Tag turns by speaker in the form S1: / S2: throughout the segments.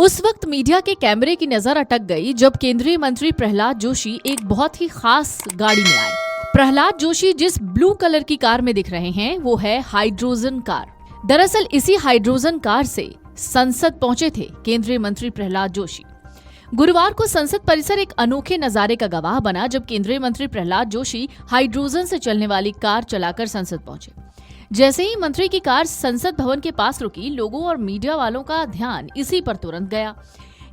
S1: उस वक्त मीडिया के कैमरे की नजर अटक गई जब केंद्रीय मंत्री प्रहलाद जोशी एक बहुत ही खास गाड़ी में आए। प्रहलाद जोशी जिस ब्लू कलर की कार में दिख रहे हैं वो है हाइड्रोजन कार। दरअसल इसी हाइड्रोजन कार से संसद पहुंचे थे केंद्रीय मंत्री प्रहलाद जोशी। गुरुवार को संसद परिसर एक अनोखे नजारे का गवाह बना जब केंद्रीय मंत्री प्रहलाद जोशी हाइड्रोजन से चलने वाली कार चलाकर संसद पहुंचे। जैसे ही मंत्री की कार संसद भवन के पास रुकी, लोगों और मीडिया वालों का ध्यान इसी पर तुरंत गया।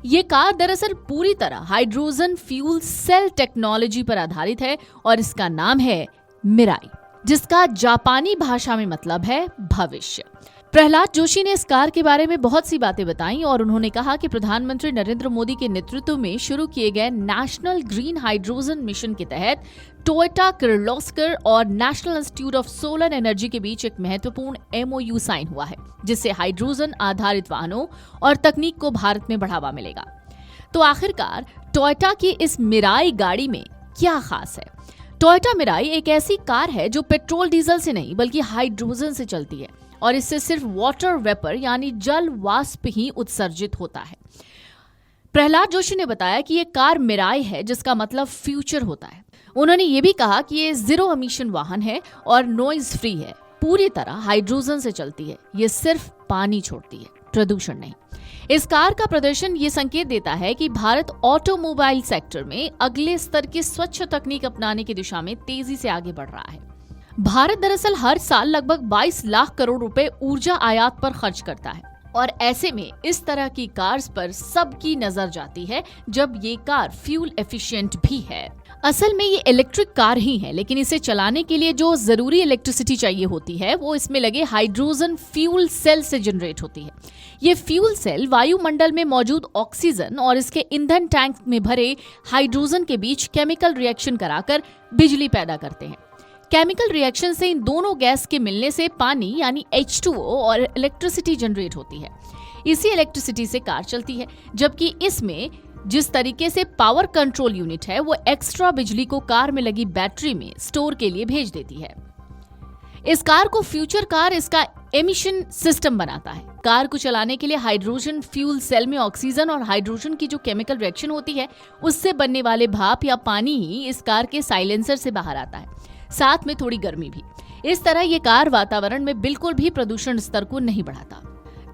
S1: ये कार दरअसल पूरी तरह हाइड्रोजन फ्यूल सेल टेक्नोलॉजी पर आधारित है और इसका नाम है मिराई, जिसका जापानी भाषा में मतलब है भविष्य। प्रहलाद जोशी ने इस कार के बारे में बहुत सी बातें बताई और उन्होंने कहा कि प्रधानमंत्री नरेंद्र मोदी के नेतृत्व में शुरू किए गए नेशनल ग्रीन हाइड्रोजन मिशन के तहत टोयोटा किर्लोस्कर और national institute of solar energy के बीच एक महत्वपूर्ण MOU साइन हुआ है, जिससे हाइड्रोजन आधारित वाहनों और तकनीक को भारत में बढ़ावा मिलेगा। तो आखिरकार टोयोटा की इस मिराई गाड़ी में क्या खास है? टोयोटा मिराई एक ऐसी कार है जो पेट्रोल डीजल से नहीं बल्कि हाइड्रोजन से चलती है और इससे सिर्फ वाटर वेपर यानी जल वाष्प ही उत्सर्जित होता है। प्रहलाद जोशी ने बताया कि ये कार मिराई है, जिसका मतलब फ्यूचर होता है। उन्होंने ये भी कहा कि ये जीरो एमिशन वाहन है और नॉइज फ्री है, पूरी तरह हाइड्रोजन से चलती है, ये सिर्फ पानी छोड़ती है, प्रदूषण नहीं। इस कार का प्रदर्शन ये संकेत देता है कि भारत ऑटोमोबाइल सेक्टर में अगले स्तर की स्वच्छ तकनीक अपनाने की दिशा में तेजी से आगे बढ़ रहा है। भारत दरअसल हर साल लगभग 22 लाख करोड़ रुपए ऊर्जा आयात पर खर्च करता है और ऐसे में इस तरह की कार्स पर सबकी नजर जाती है जब ये कार फ्यूल एफिशिएंट भी है। असल में ये इलेक्ट्रिक कार ही है, लेकिन इसे चलाने के लिए जो जरूरी इलेक्ट्रिसिटी चाहिए होती है वो इसमें लगे हाइड्रोजन फ्यूल सेल से जनरेट होती है। ये फ्यूल सेल वायुमंडल में मौजूद ऑक्सीजन और इसके ईंधन टैंक में भरे हाइड्रोजन के बीच केमिकल रिएक्शन कराकर बिजली पैदा करते हैं। केमिकल रिएक्शन से इन दोनों गैस के मिलने से पानी यानी H2O और इलेक्ट्रिसिटी जनरेट होती है। इसी इलेक्ट्रिसिटी से कार चलती है, जबकि इसमें जिस तरीके से पावर कंट्रोल यूनिट है वो एक्स्ट्रा बिजली को कार में लगी बैटरी में स्टोर के लिए भेज देती है। इस कार को फ्यूचर कार इसका एमिशन सिस्टम बनाता है। कार को चलाने के लिए हाइड्रोजन फ्यूल सेल में ऑक्सीजन और हाइड्रोजन की जो केमिकल रिएक्शन होती है उससे बनने वाले भाप या पानी ही इस कार के साइलेंसर से बाहर आता है, साथ में थोड़ी गर्मी भी। इस तरह ये कार वातावरण में बिल्कुल भी प्रदूषण स्तर को नहीं बढ़ाता।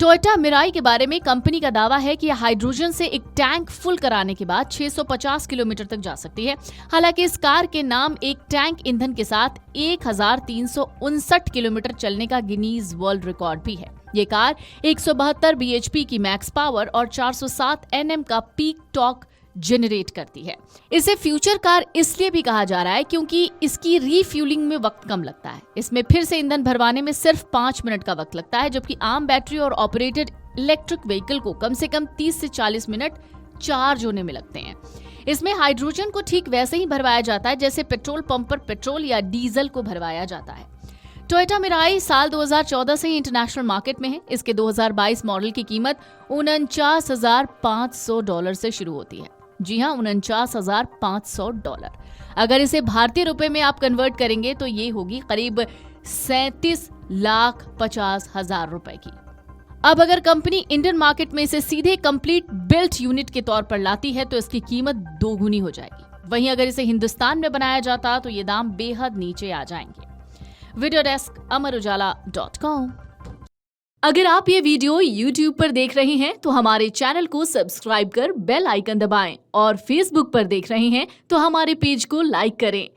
S1: टोयोटा मिराई के बारे में कंपनी का दावा है कि हाइड्रोजन से एक टैंक फुल कराने के बाद 650 किलोमीटर तक जा सकती है। हालांकि इस कार के नाम एक टैंक ईंधन के साथ 1359 किलोमीटर चलने का गिनीज वर्ल्ड रिकॉर्ड भी है। ये कार 172 bhp की मैक्स पावर और 407 Nm का पीक टॉर्क जनरेट करती है। इसे फ्यूचर कार इसलिए भी कहा जा रहा है क्योंकि इसकी रीफ्यूलिंग में वक्त कम लगता है। इसमें फिर से ईंधन भरवाने में सिर्फ 5 मिनट का वक्त लगता है, जबकि आम बैटरी और ऑपरेटेड इलेक्ट्रिक व्हीकल को कम से कम 30 से 40 मिनट चार्ज होने में लगते हैं। इसमें हाइड्रोजन को ठीक वैसे ही भरवाया जाता है जैसे पेट्रोल पंप पर पेट्रोल या डीजल को भरवाया जाता है। टोयोटा मिराई साल 2014 से ही इंटरनेशनल मार्केट में है। इसके 2022 मॉडल की कीमत $49,500 से शुरू होती है। जी हाँ, $49,500। अगर इसे भारतीय रुपए में आप कन्वर्ट करेंगे तो ये होगी करीब 37,50,000 रुपए की। अब अगर कंपनी इंडियन मार्केट में इसे सीधे कंप्लीट बिल्ट यूनिट के तौर पर लाती है तो इसकी कीमत दोगुनी हो जाएगी। वहीं अगर इसे हिंदुस्तान में बनाया जाता तो ये दाम बेहद नीचे आ जाएंगे। Video desk amarujala.com। अगर आप ये वीडियो YouTube पर देख रहे हैं तो हमारे चैनल को सब्सक्राइब कर बेल आइकन दबाएं और Facebook पर देख रहे हैं तो हमारे पेज को लाइक करें।